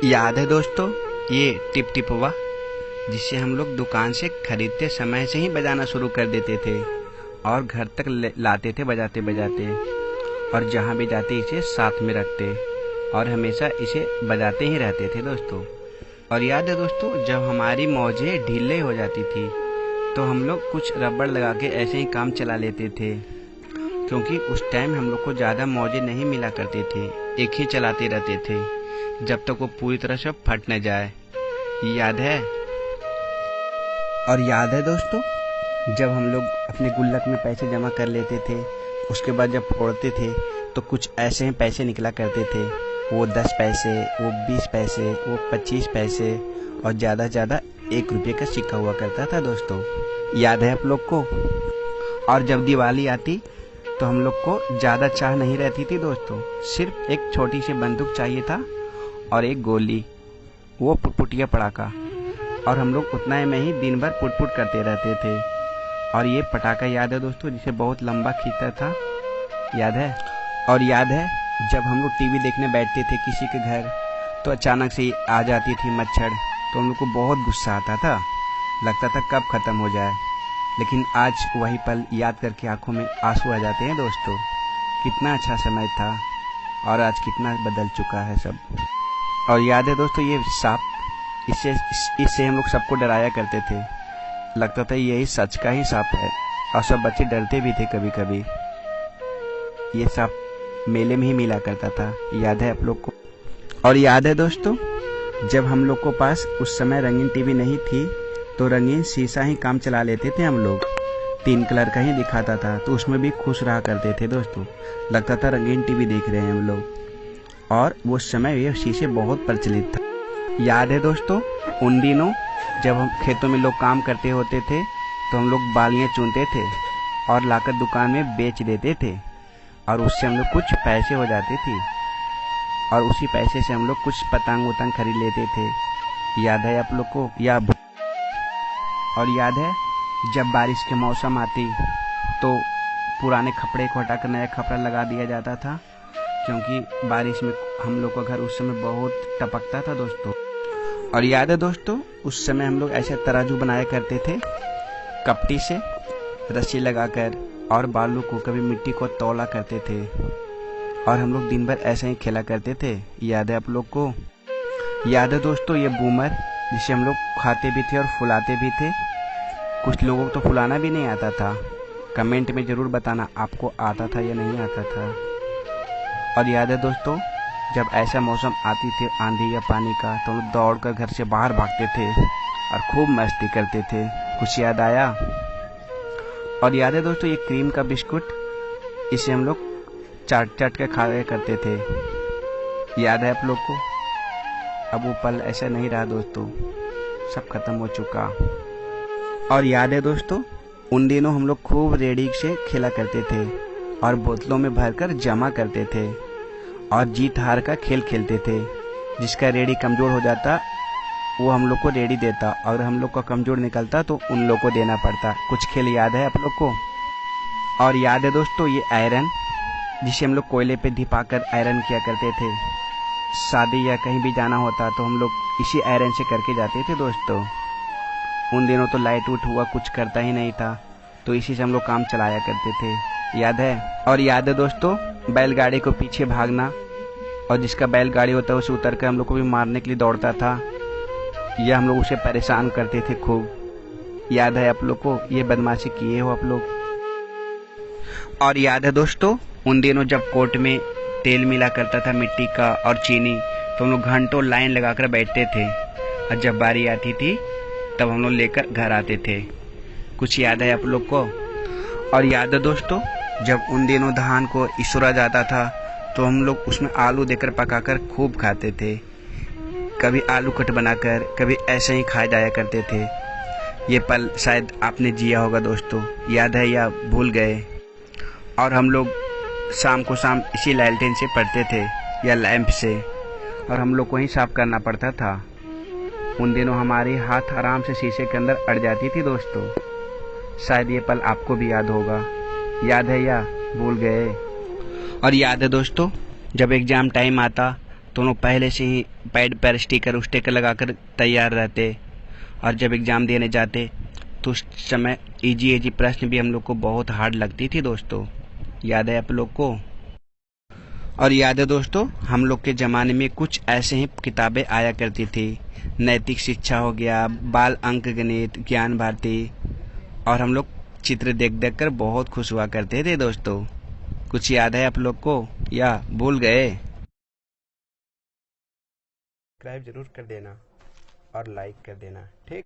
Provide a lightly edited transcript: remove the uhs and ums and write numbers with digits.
याद है दोस्तों, ये टिप टिपवा जिसे हम लोग दुकान से खरीदते समय से ही बजाना शुरू कर देते थे और घर तक लाते थे बजाते बजाते, और जहाँ भी जाते इसे साथ में रखते और हमेशा इसे बजाते ही रहते थे दोस्तों। और याद है दोस्तों, जब हमारी मौजें ढीले हो जाती थी तो हम लोग कुछ रबड़ लगा के ऐसे ही काम चला लेते थे, क्योंकि उस टाइम हम लोग को ज़्यादा मौजे नहीं मिला करते थे, एक ही चलाते रहते थे जब तक वो पूरी तरह से फट न जाए। याद है? और याद है दोस्तों, जब हम लोग अपने गुल्लक में पैसे जमा कर लेते थे, उसके बाद जब फोड़ते थे तो कुछ ऐसे ही पैसे निकला करते थे, वो 10 पैसे, वो 20 पैसे, वो 25 पैसे और ज़्यादा से ज़्यादा 1 रुपये का सिक्का हुआ करता था दोस्तों। याद है आप लोग को? और जब दिवाली आती तो हम लोग को ज़्यादा चाह नहीं रहती थी दोस्तों, सिर्फ एक छोटी सी बंदूक चाहिए था और एक गोली, वो पुटपुटिया पटाखा, और हम लोग उतना में ही दिन भर पुट करते रहते थे। और ये पटाखा याद है दोस्तों, जिसे बहुत लंबा खींचता था, याद है? और याद है जब हम लोग टीवी देखने बैठते थे किसी के घर तो अचानक से आ जाती थी मच्छर, तो हम लोग को बहुत गुस्सा आता था, लगता था कब ख़त्म हो जाए। लेकिन आज वही पल याद करके आंखों में आंसू आ जाते हैं दोस्तों। कितना अच्छा समय था और आज कितना बदल चुका है सब। और याद है दोस्तों, ये सांप, इससे हम लोग सबको डराया करते थे, लगता था यही सच का ही सांप है, और सब बच्चे डरते भी थे कभी कभी। ये सांप मेले में ही मिला करता था, याद है आप लोग को? और याद है दोस्तों, जब हम लोग को पास उस समय रंगीन टीवी नहीं थी तो रंगीन शीशा ही काम चला लेते थे हम लोग, 3 कलर का ही दिखाता था, तो उसमें भी खुश रहा करते थे दोस्तों, लगता था रंगीन टीवी देख रहे हैं हम लोग। और वो समय ये शीशे बहुत प्रचलित था। याद है दोस्तों, उन दिनों जब हम खेतों में लोग काम करते होते थे तो हम लोग बालियाँ चुनते थे और लाकर दुकान में बेच देते थे, और उससे हम लोग कुछ पैसे हो जाते थे, और उसी पैसे से हम लोग कुछ पतंग वतंग खरीद लेते थे। याद है आप लोग को? और याद है जब बारिश के मौसम आती तो पुराने कपड़े को हटाकर नया कपड़ा लगा दिया जाता था, क्योंकि बारिश में हम लोग का घर उस समय बहुत टपकता था दोस्तों। और याद है दोस्तों, उस समय हम लोग ऐसे तराजू बनाया करते थे कपटी से रस्सी लगाकर, और बालू को कभी मिट्टी को तौला करते थे, और हम लोग दिन भर ऐसे ही खेला करते थे। याद है आप लोग को? याद है दोस्तों, ये बूमर जिसे हम लोग खाते भी थे और फुलाते भी थे, कुछ लोगों को तो फुलाना भी नहीं आता था। कमेंट में ज़रूर बताना आपको आता था या नहीं आता था। और याद है दोस्तों, जब ऐसा मौसम आती थी आंधी या पानी का, तो हम लोग दौड़ कर घर से बाहर भागते थे और खूब मस्ती करते थे। कुछ याद आया? और याद है दोस्तों, ये क्रीम का बिस्कुट, इसे हम लोग चाट चाट के खाया करते थे। याद है आप लोग को? अब वो पल ऐसा नहीं रहा दोस्तों, सब खत्म हो चुका। और याद है दोस्तों, उन दिनों हम लोग खूब रेडी से खेला करते थे और बोतलों में भरकर जमा करते थे, और जीत हार का खेल खेलते थे। जिसका रेडी कमज़ोर हो जाता वो हम लोग को रेडी देता, और हम लोग का कमज़ोर निकलता तो उन लोग को देना पड़ता। कुछ खेल याद है आप लोग को? और याद है दोस्तों, ये आयरन जिसे हम लोग कोयले पे धिपाकर आयरन किया करते थे, शादी या कहीं भी जाना होता तो हम लोग इसी आयरन से करके जाते थे दोस्तों। उन दिनों तो लाइट उठ हुआ कुछ करता ही नहीं था, तो इसी से हम लोग काम चलाया करते थे। याद है? और याद है दोस्तों, बैलगाड़ी को पीछे भागना, और जिसका बैलगाड़ी होता है उसे उतर कर हम लोग को भी मारने के लिए दौड़ता था, या हम लोग उसे परेशान करते थे खूब। याद है आप लोग को? ये बदमाशी किए हो आप लोग? और याद है दोस्तों, उन दिनों जब कोर्ट में तेल मिला करता था मिट्टी का और चीनी, तो हम लोग घंटों लाइन लगाकर बैठते थे, और जब बारी आती थी तब हम लोग लेकर घर आते थे। कुछ याद है आप लोग को? और याद है दोस्तों, जब उन दिनों धान को इसुरा जाता था तो हम लोग उसमें आलू देकर पकाकर खूब खाते थे, कभी आलू कट बनाकर, कभी ऐसे ही खाए जाया करते थे। ये पल शायद आपने जिया होगा दोस्तों, याद है या भूल गए? और हम लोग शाम को शाम इसी लालटेन से पढ़ते थे या लैंप से, और हम लोग को ही साफ करना पड़ता था। उन दिनों हमारी हाथ आराम से शीशे के अंदर अड़ जाती थी दोस्तों। शायद ये पल आपको भी याद होगा, याद है या भूल गए? और याद है दोस्तों, जब एग्ज़ाम टाइम आता दोनों पहले से ही पैड पर स्टिकर लगाकर तैयार रहते। और जब एग्ज़ाम देने जाते तो उस समय इजी प्रश्न भी हम लोग को बहुत हार्ड लगती थी दोस्तों। याद है आप लोग को? और याद है दोस्तों, हम लोग के ज़माने में कुछ ऐसे ही किताबें आया करती थी। नैतिक शिक्षा हो गया, बाल अंक गणित, ज्ञान भारती। और हम लोग चित्र देख देख कर बहुत खुश हुआ करते थे दोस्तों। कुछ याद है आप लोग को या भूल गए? सब्सक्राइब जरूर कर देना और लाइक कर देना, ठीक।